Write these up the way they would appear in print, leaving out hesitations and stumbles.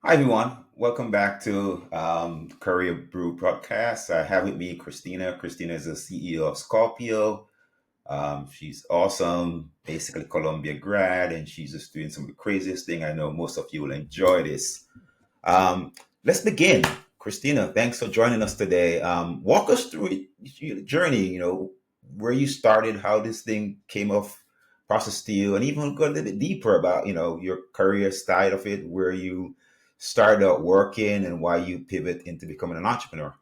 Hi, everyone. Welcome back to Career Brew podcast. I have with me Christina. Christina is the CEO of Scopio. She's awesome, basically Columbia grad, and she's just doing some of the craziest thing. I know most of you will enjoy this. Let's begin. Christina, thanks for joining us today. Walk us through your journey, where you started, how this thing came off process to you, and even go a little bit deeper about, your career side of it, where you started out working and why you pivot into becoming an entrepreneur.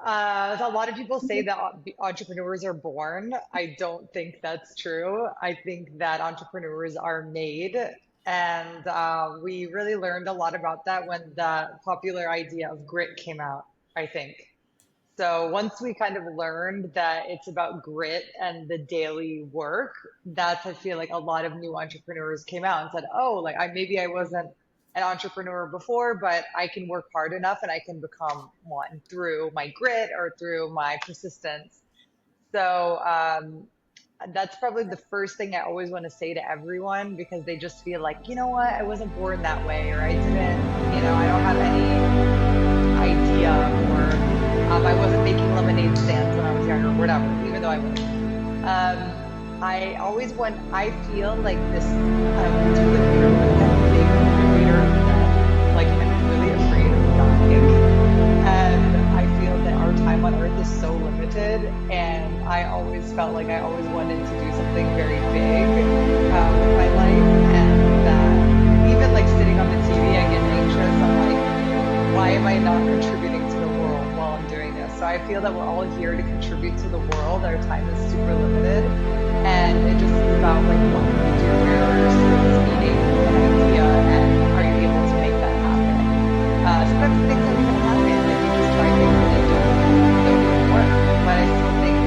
A lot of people say that entrepreneurs are born. I don't think that's true. I think that entrepreneurs are made. And we really learned a lot about that when the popular idea of grit came out, I think. So once we kind of learned that it's about grit and the daily work, that's I feel like a lot of new entrepreneurs came out and said, "Oh, like maybe I wasn't an entrepreneur before, but I can work hard enough and I can become one through my grit or through my persistence." So that's probably the first thing I always want to say to everyone because they just feel like, you know what, I wasn't born that way, or I didn't, I don't have any idea, or I wasn't making lemonade stands when I was younger, or whatever, even though I was. I always want, I feel like this, it's really weird, but like I'm a big believer that, like, I'm really afraid of dying. And I feel that our time on earth is so limited. And I always felt like I always wanted to do something very big with my life. And that even like sitting on the TV, I get anxious. I'm like, why am I not contributing to the world while I'm doing this? So I feel that we're all here to contribute to the world. Our time is super limited. And it just is about like what can you do, where are your skills meeting an idea, and are you able to make that happen? Sometimes things don't even happen. Like you just try things and they don't even work. But I still think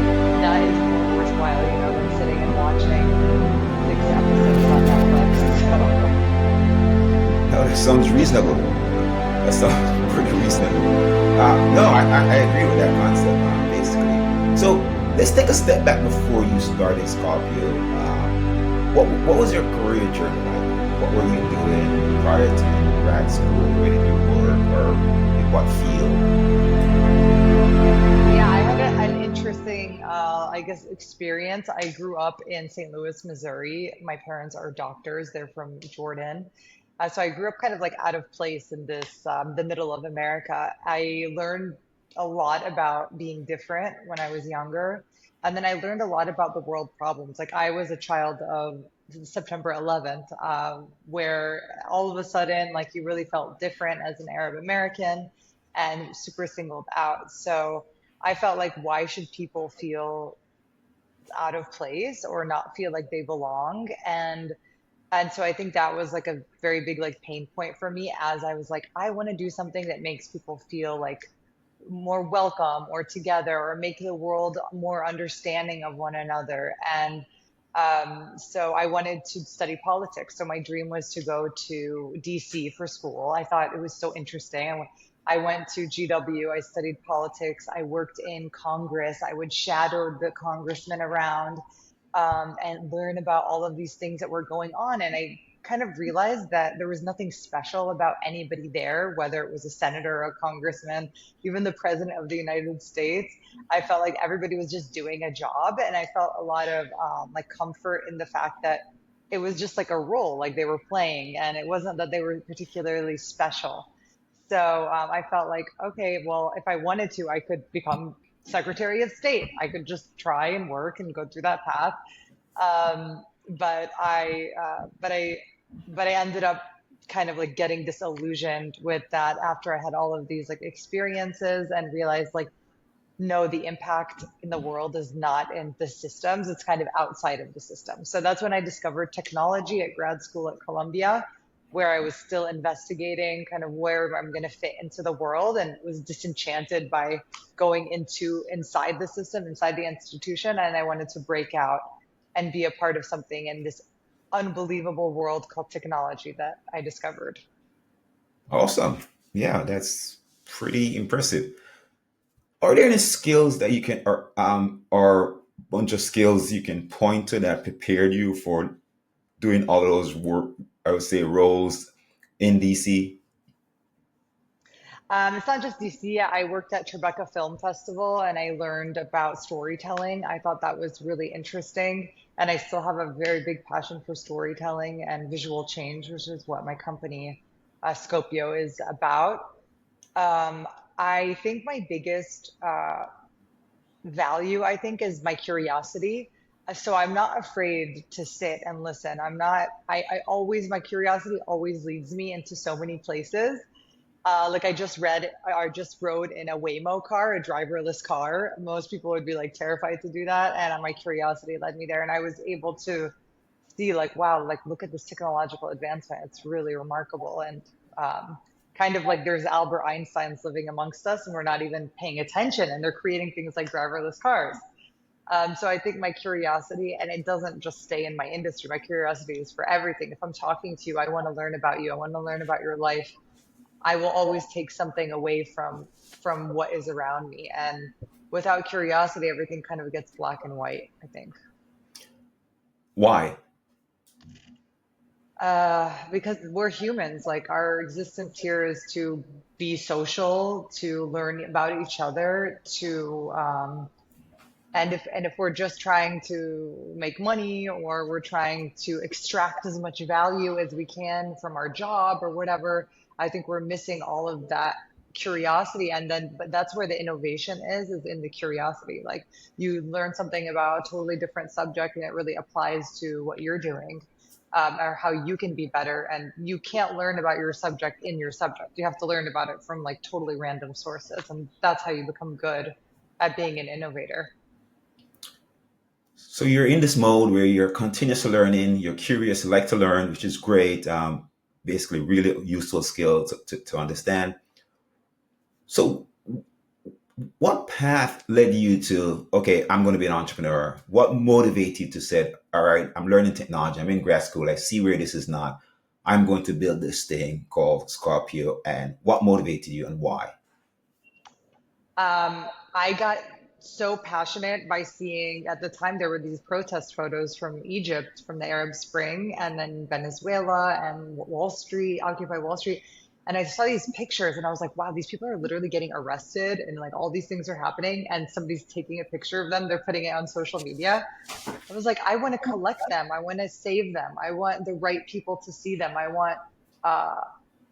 that is more worthwhile, than sitting and watching 6 episodes on Netflix. So No, that sounds reasonable. That sounds pretty reasonable. No, I agree with that concept, basically. So let's take a step back before you started Scorpio. What was your career journey like? What were you doing prior to grad school? Where did you work, or in what field? yeah, I had an interesting, I guess, experience. I grew up in St. Louis, Missouri. My parents are doctors. They're from Jordan. So I grew up kind of like out of place in this, the middle of America. I learned a lot about being different when I was younger. And then I learned a lot about the world problems. Like I was a child of September 11th, where all of a sudden, like you really felt different as an Arab American and super singled out. So I felt like, why should people feel out of place or not feel like they belong? And so I think that was like a very big like pain point for me as I was like, I want to do something that makes people feel like more welcome or together or make the world more understanding of one another. And so I wanted to study politics. So my dream was to go to DC for school. I thought it was so interesting. I went to GW. I studied politics. I worked in Congress. I would shadow the congressmen around and learn about all of these things that were going on. And I kind of realized that there was nothing special about anybody there, whether it was a senator, a congressman, even the president of the United States. I felt like everybody was just doing a job, and I felt a lot of like comfort in the fact that it was just like a role, like they were playing, and it wasn't that they were particularly special. So I felt like, okay, well, if I wanted to, I could become Secretary of State. I could just try and work and go through that path. But I ended up kind of like getting disillusioned with that after I had all of these like experiences and realized like, no, the impact in the world is not in the systems, it's kind of outside of the system. So that's when I discovered technology at grad school at Columbia, where I was still investigating kind of where I'm going to fit into the world, and was disenchanted by going into inside the system, inside the institution. And I wanted to break out and be a part of something in this unbelievable world called technology that I discovered. Awesome. Yeah, that's pretty impressive. Are there any skills that you can, or bunch of skills you can point to that prepared you for doing all of those work, I would say, roles in DC? It's not just DC. I worked at Tribeca Film Festival and I learned about storytelling. I thought that was really interesting. And I still have a very big passion for storytelling and visual change, which is what my company, Scopio, is about. Um, I think my biggest value, I think, is my curiosity. So I'm not afraid to sit and listen. I always, my curiosity always leads me into so many places. Like I just rode in a Waymo car, a driverless car. Most people would be like terrified to do that, and my curiosity led me there, and I was able to see like, wow, like look at this technological advancement. It's really remarkable, and um, kind of like there's Albert Einsteins living amongst us, and we're not even paying attention, and they're creating things like driverless cars. So I think my curiosity, and it doesn't just stay in my industry. My curiosity is for everything. If I'm talking to you, I want to learn about you. I want to learn about your life. I will always take something away from what is around me. And without curiosity, everything kind of gets black and white, I think. Why? Because we're humans, like our existence here is to be social, to learn about each other, to and if we're just trying to make money or we're trying to extract as much value as we can from our job or whatever, I think we're missing all of that curiosity. And then, but that's where the innovation is in the curiosity. Like you learn something about a totally different subject and it really applies to what you're doing. Or how you can be better. And you can't learn about your subject in your subject. You have to learn about it from like totally random sources. And that's how you become good at being an innovator. So you're in this mode where you're continuously learning, you're curious, you like to learn, which is great. Basically, really useful skill to understand. So, what path led you to, okay, I'm going to be an entrepreneur? What motivated you to say, all right, I'm learning technology, I'm in grad school, I see where this is not. I'm going to build this thing called Scorpio. And what motivated you and why? I got so passionate by seeing at the time there were these protest photos from Egypt from the Arab Spring and then Venezuela and Wall Street, Occupy Wall Street. And I saw these pictures and I was like, wow, these people are literally getting arrested and like all these things are happening and somebody's taking a picture of them. They're putting it on social media. I was like, I want to collect them. I want to save them. I want the right people to see them. Uh,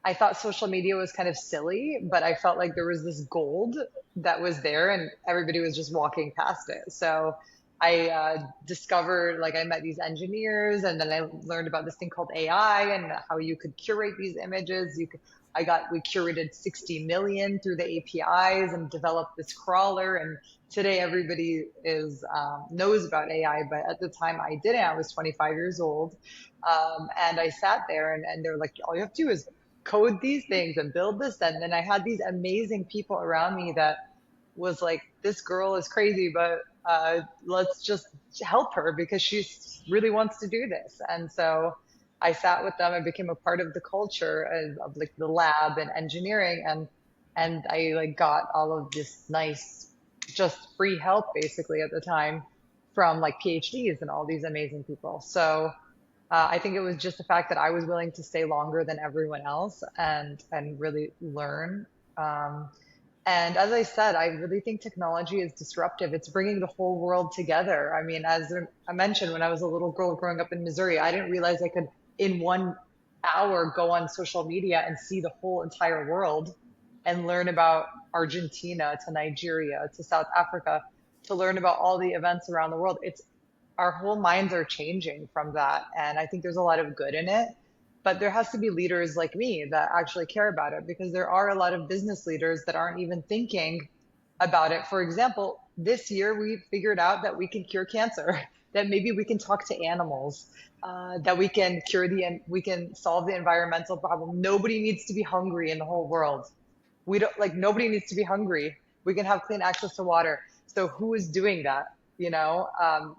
I thought social media was kind of silly, but I felt like there was this gold that was there and everybody was just walking past it. So I discovered, like, I met these engineers and then I learned about this thing called AI and how you could curate these images. We curated 60 million through the APIs and developed this crawler. And today everybody knows about AI, but at the time I didn't. I was 25 years old. And I sat there and they're like, all you have to do is code these things and build this. And then I had these amazing people around me that was like, this girl is crazy, but let's just help her because she really wants to do this. And so I sat with them and became a part of the culture of like the lab and engineering and I like got all of this nice just free help basically at the time from like PhDs and all these amazing people. So I think it was just the fact that I was willing to stay longer than everyone else and really learn. Um, and as I said, I really think technology is disruptive. It's bringing the whole world together. I mean, as I mentioned, when I was a little girl growing up in Missouri, I didn't realize I could, in 1 hour, go on social media and see the whole entire world and learn about Argentina to Nigeria to South Africa, to learn about all the events around the world. It's our whole minds are changing from that. And I think there's a lot of good in it. But there has to be leaders like me that actually care about it because there are a lot of business leaders that aren't even thinking about it. For example, this year we figured out that we can cure cancer, that maybe we can talk to animals, that we can solve the environmental problem. Nobody needs to be hungry in the whole world. We don't like nobody needs to be hungry. We can have clean access to water. So who is doing that?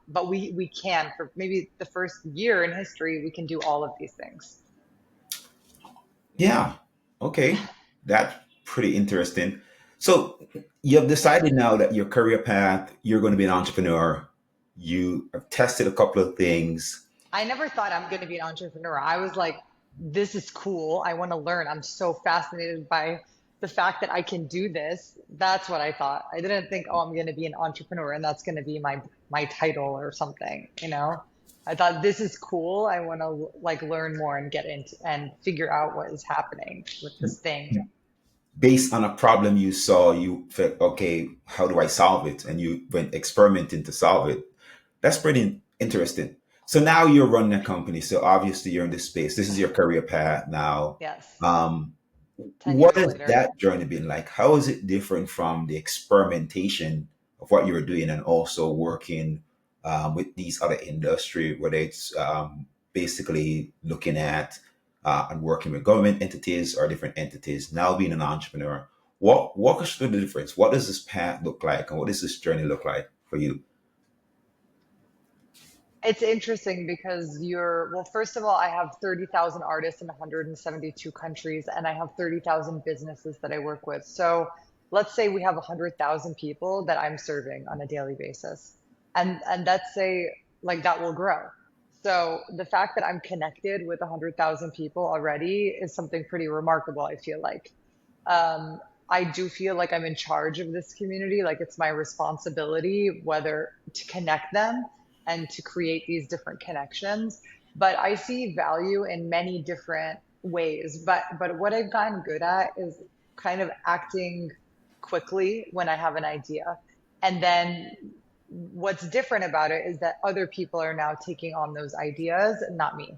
But we can for maybe the first year in history, we can do all of these things. Yeah. Okay. That's pretty interesting. So you have decided now that your career path, you're going to be an entrepreneur. You have tested a couple of things. I never thought I'm going to be an entrepreneur. I was like, this is cool. I want to learn. I'm so fascinated by the fact that I can do this. That's what I thought. I didn't think, oh, I'm going to be an entrepreneur and that's going to be my title or something, you know? I thought this is cool. I want to like learn more and get into and figure out what is happening with this thing. Based on a problem you saw, you felt, okay, how do I solve it? And you went experimenting to solve it. That's pretty interesting. So now you're running a company. So obviously you're in this space. This is your career path now. Yes. Um, 10 what years has later. that journey been like? How is it different from the experimentation of what you were doing and also working with these other industry, whether it's basically looking at and working with government entities or different entities, now being an entrepreneur? Walk us through the difference. What does this path look like and what does this journey look like for you? It's interesting because well, first of all, I have 30,000 artists in 172 countries, and I have 30,000 businesses that I work with. So let's say we have 100,000 people that I'm serving on a daily basis. And let's say like that will grow. So the fact that I'm connected with 100,000 people already is something pretty remarkable, I feel like. Um, I do feel like I'm in charge of this community, like it's my responsibility, whether to connect them and to create these different connections. But I see value in many different ways. But what I've gotten good at is kind of acting quickly when I have an idea. And then what's different about it is that other people are now taking on those ideas, not me.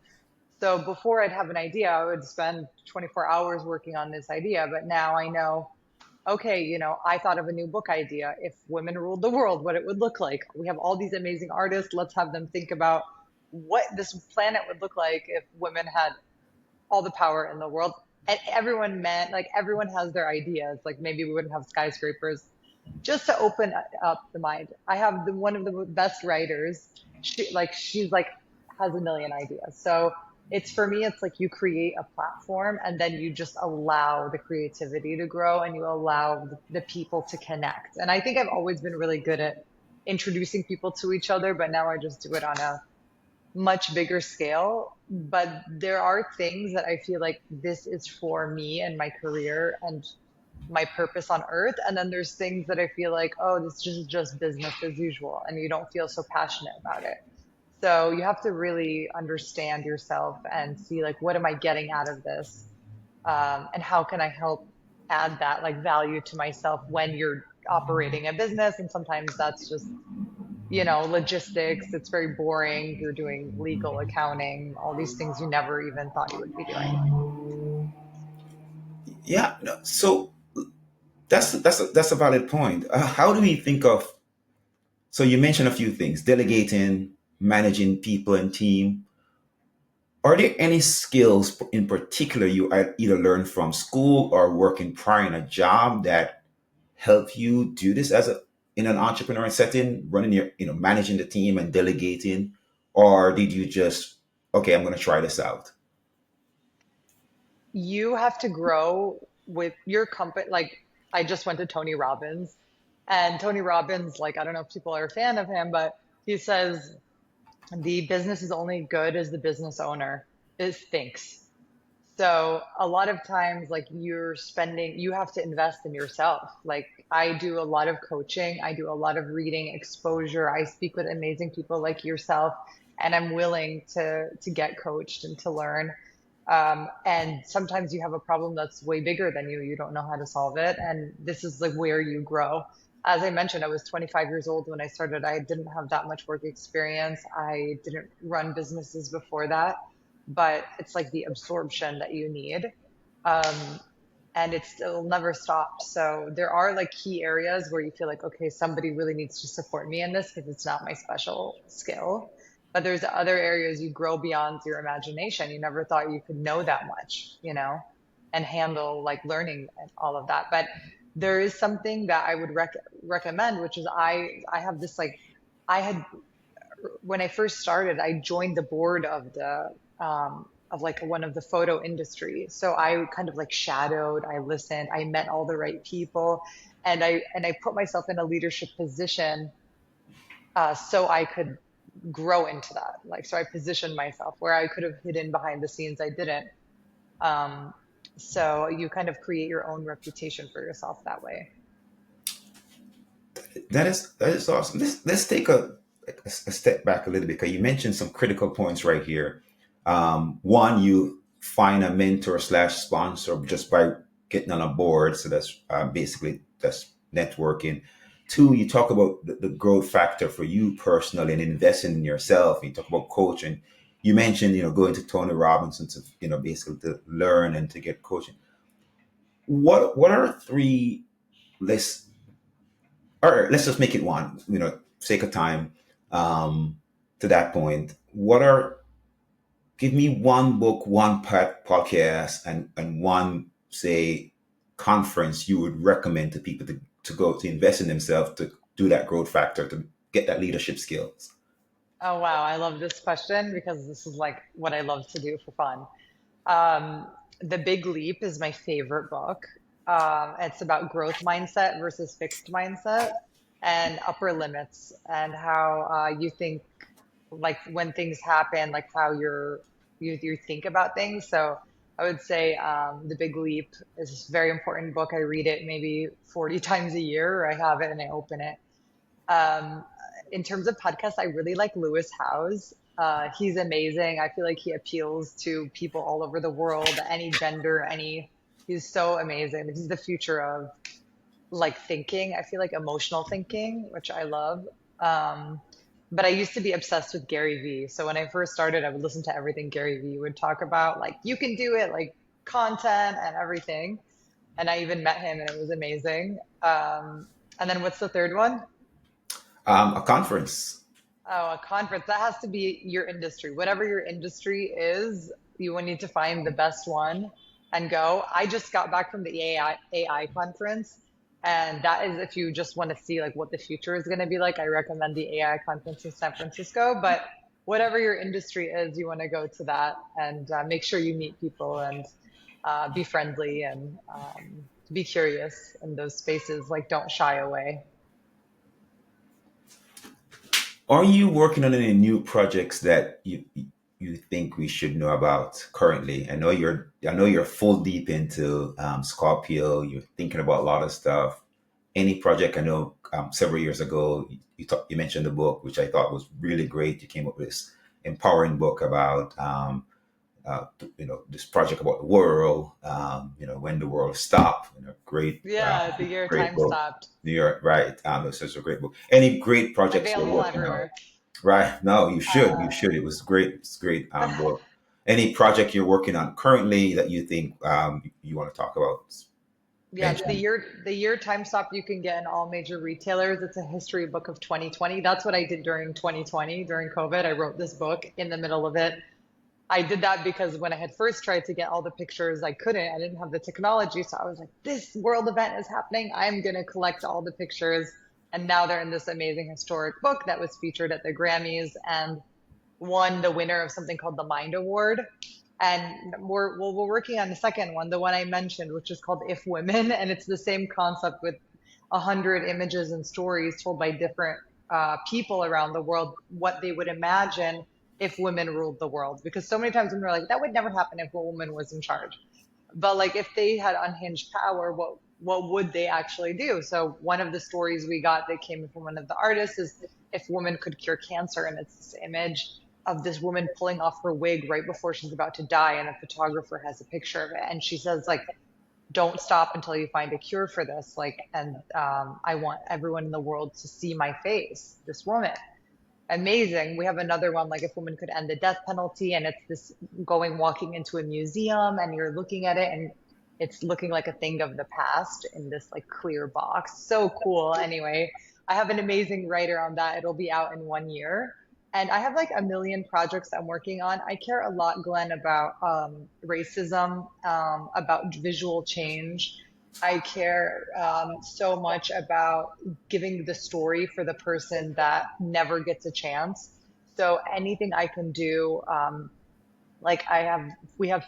So before I'd have an idea, I would spend 24 hours working on this idea. But now I know, okay, I thought of a new book idea. If women ruled the world, what it would look like. We have all these amazing artists. Let's have them think about what this planet would look like if women had all the power in the world. And everyone meant like everyone has their ideas. Like maybe we wouldn't have skyscrapers, just to open up the mind. I have one of the best writers. She's like has a million ideas. So it's for me, it's like you create a platform and then you just allow the creativity to grow and you allow the people to connect. And I think I've always been really good at introducing people to each other, but now I just do it on a much bigger scale. But there are things that I feel like this is for me and my career and my purpose on earth. And then there's things that I feel like, oh, this is just business as usual. And you don't feel so passionate about it. So you have to really understand yourself and see like, what am I getting out of this? And how can I help add that like value to myself when you're operating a business? And sometimes that's just, logistics. It's very boring. You're doing legal accounting, all these things you never even thought you would be doing. Yeah, no, so that's a valid point. How do we think of? So you mentioned a few things: delegating, managing people and team. Are there any skills in particular you either learned from school or working prior in a job that help you do this as a in an entrepreneurial setting, running your managing the team and delegating, or did you just okay, I'm going to try this out? You have to grow with your company. Like I just went to Tony Robbins, and Tony Robbins, like I don't know if people are a fan of him, but he says the business is only good as the business owner is thinks. So a lot of times, like you have to invest in yourself. Like I do a lot of coaching, I do a lot of reading, exposure. I speak with amazing people like yourself, and I'm willing to get coached and to learn. And sometimes you have a problem that's way bigger than you. You don't know how to solve it, and this is like where you grow. As I mentioned, I was 25 years old when I started. I didn't have that much work experience. I didn't run businesses before that, but it's like the absorption that you need. Um, and it'll never stop. So there are like key areas where you feel like, okay, somebody really needs to support me in this because it's not my special skill. But there's other areas you grow beyond your imagination. You never thought you could know that much, and handle like learning and all of that. But there is something that I would recommend, which is I have this like I had when I first started, I joined the board of like one of the photo industry. So I kind of like shadowed, I listened, I met all the right people, and I put myself in a leadership position so I could grow into that. Like so I positioned myself where I could have hidden behind the scenes. I didn't. Um, so you kind of create your own reputation for yourself that way. That is awesome. Let's take a step back a little bit because you mentioned some critical points right here. One, you find a mentor slash sponsor just by getting on a board, so that's basically that's networking. Two, you talk about the growth factor for you personally and investing in yourself. You talk about coaching. You mentioned going to Tony Robinson to basically to learn and to get coaching. What are three? Let's or let's just make it one, sake of time. To that point, give me one book, one podcast, and one, say, conference you would recommend to people to go to invest in themselves to do that growth factor to get that leadership skills. Oh, wow. I love this question because this is like what I love to do for fun. Um, The Big Leap is my favorite book. It's about growth mindset versus fixed mindset and upper limits and how you think like when things happen, like how you think about things. So I would say The Big Leap is a very important book. I read it maybe 40 times a year, or I have it and I open it. Um, in terms of podcasts, I really like Lewis Howes. He's amazing. I feel like he appeals to people all over the world, any gender, he's so amazing. He's the future of like thinking. I feel like emotional thinking, which I love. Um, but I used to be obsessed with Gary Vee. So when I first started, I would listen to everything Gary Vee would talk about, like you can do it, like content and everything. And I even met him and it was amazing. And then what's the third one? A conference. Oh, a conference. That has to be your industry. Whatever your industry is, you will need to find the best one and go. I just got back from the AI conference, and that is if you just want to see like what the future is going to be like. I recommend the AI conference in San Francisco. But whatever your industry is, you want to go to that and make sure you meet people and be friendly and be curious in those spaces. Like, don't shy away. Are you working on any new projects that you think we should know about currently? I know you're full deep into Scorpio. You're thinking about a lot of stuff. Any project? I know several years ago you mentioned the book, which I thought was really great. You came up with this empowering book about this project about the world. When the world stopped. Great, Yeah, the year great time book. stopped. New York, right? It's such a great book. Any great projects you're Available working on? everywhere. Right. No, you should. You Uh, should. It was great. It's great book. Any project you're working on currently that you think you want to talk about? yeah, Mention. the year time stop you can get in all major retailers. It's a history book of 2020. That's what I did during 2020, during COVID. I wrote this book in the middle of it. I did that because when I had first tried to get all the pictures, I couldn't. I didn't have the technology. So I was like, this world event is happening. I'm going to collect all the pictures. And now they're in this amazing historic book that was featured at the Grammys and won the winner of something called the Mind Award. And we're working on the second one, the one I mentioned, which is called If Women, and it's the same concept with 100 images and stories told by different people around the world, what they would imagine if women ruled the world. Because so many times women are like, that would never happen if a woman was in charge. But like if they had unhinged power, what would they actually do? So one of the stories we got that came from one of the artists is if women could cure cancer, and it's this image of this woman pulling off her wig right before she's about to die, and a photographer has a picture of it, and she says like, "Don't stop until you find a cure for this." Like, and I want everyone in the world to see my face, this woman. Amazing. We have another one, like if women could end the death penalty, and it's this going walking into a museum and you're looking at it and it's looking like a thing of the past in this like clear box. So cool. Anyway, I have an amazing writer on that. It'll be out in 1 year. And I have like a million projects I'm working on. I care a lot, Glenn, about racism, about visual change. I care so much about giving the story for the person that never gets a chance. So anything I can do, like we have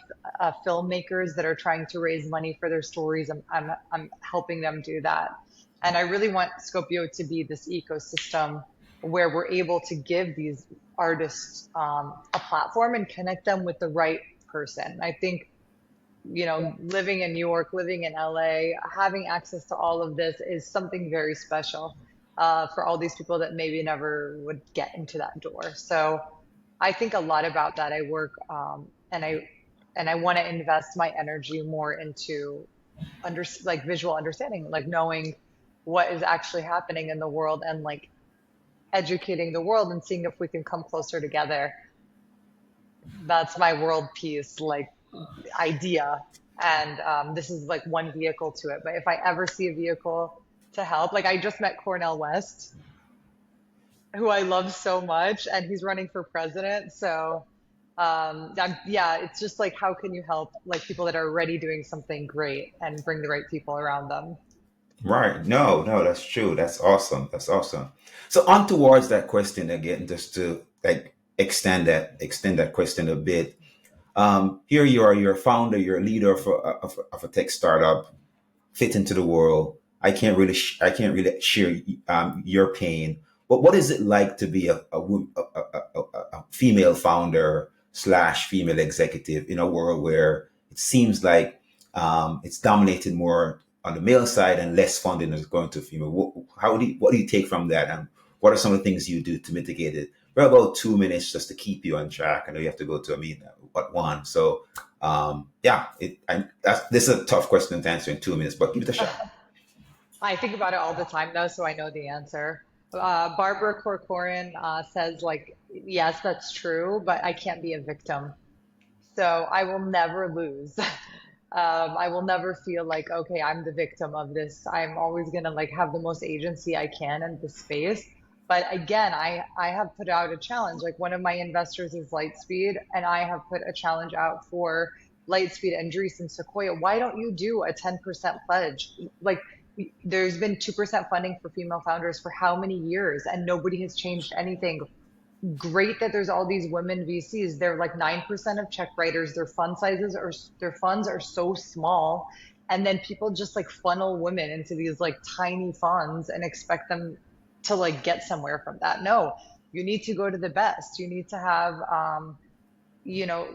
filmmakers that are trying to raise money for their stories. I'm helping them do that. And I really want Scopio to be this ecosystem where we're able to give these artists a platform and connect them with the right person. I think living in New York, living in LA, having access to all of this is something very special for all these people that maybe never would get into that door. So I think a lot about that. I work and I want to invest my energy more into like visual understanding, like knowing what is actually happening in the world and like educating the world and seeing if we can come closer together. That's my world peace like idea. And this is like one vehicle to it. But if I ever see a vehicle to help, like I just met Cornel West, who I love so much, and he's running for president. So yeah, it's just like how can you help like people that are already doing something great and bring the right people around them? Right. No, no, that's true. That's awesome. That's awesome. So on towards that question again, just to like extend that question a bit. Here you are, you're a founder, you're a leader of a tech startup, fit into the world. I can't really share your pain. But what is it like to be a female founder slash female executive in a world where it seems like it's dominated more on the male side and less funding is going to female? What do you take from that, and what are some of the things you do to mitigate it? We're about 2 minutes just to keep you on track. I know you have to go to a meeting at one, so yeah, this is a tough question to answer in 2 minutes, but give it a shot. I think about it all the time though, so I know the answer. Barbara Corcoran says like, yes, that's true, but I can't be a victim. So I will never lose. I will never feel like, okay, I'm the victim of this. I'm always gonna like have the most agency I can in the space. But again, I have put out a challenge. Like one of my investors is Lightspeed, and I have put a challenge out for Lightspeed and Dries and Sequoia. Why don't you do a 10% pledge? Like there's been 2% funding for female founders for how many years, and nobody has changed anything. Great that there's all these women VCs. They're like 9% of check writers. Their funds are so small. And then people just like funnel women into these like tiny funds and expect them to like get somewhere from that. No, you need to go to the best. You need to have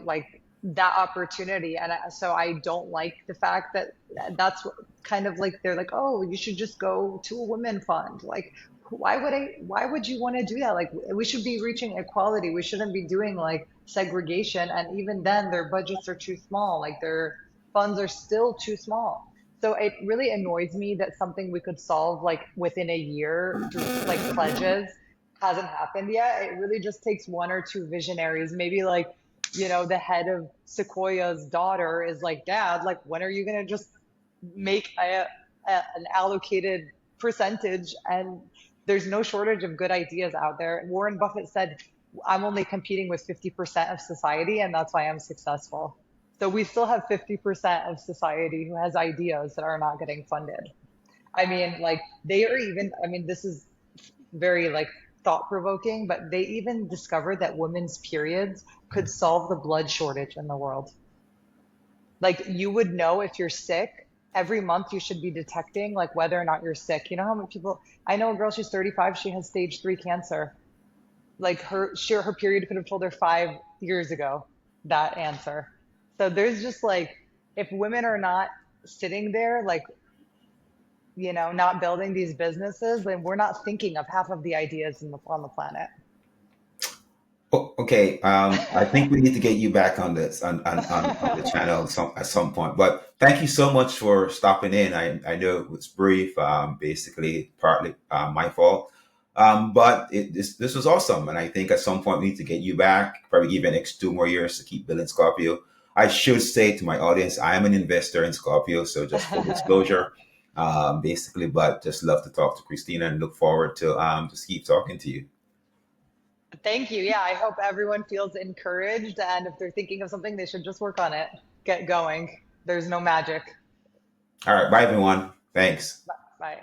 like that opportunity. And so I don't like the fact that that's kind of like they're like, oh, you should just go to a women fund. Like, why would you want to do that? Like, we should be reaching equality. We shouldn't be doing like segregation. And even then, their budgets are too small. Like, their funds are still too small. So it really annoys me that something we could solve like within a year through like pledges hasn't happened yet. It really just takes one or two visionaries, maybe like the head of Sequoia's daughter is like, Dad, like, when are you going to just make an allocated percentage? And there's no shortage of good ideas out there. Warren Buffett said, I'm only competing with 50% of society, and that's why I'm successful. So we still have 50% of society who has ideas that are not getting funded. I mean, like, they are even, I mean, this is very like thought provoking, but they even discovered that women's periods could solve the blood shortage in the world. Like you would know if you're sick every month you should be detecting like whether or not you're sick. You know how many people I know a girl, she's 35, she has stage 3 cancer. Like her period could have told her 5 years ago that answer. So there's just like if women are not sitting there like not building these businesses, then we're not thinking of half of the ideas on the planet. Okay, I think we need to get you back on this on the channel at some point. But thank you so much for stopping in. I know it was brief, basically partly my fault, but this was awesome, and I think at some point we need to get you back. Probably give it next 2 more years to keep building Scorpio. I should say to my audience, I am an investor in Scorpio, so just full disclosure, basically. But just love to talk to Christina and look forward to just keep talking to you. Thank you. Yeah, I hope everyone feels encouraged, and if they're thinking of something, they should just work on it. Get going. There's no magic. All right, bye everyone. Thanks. Bye.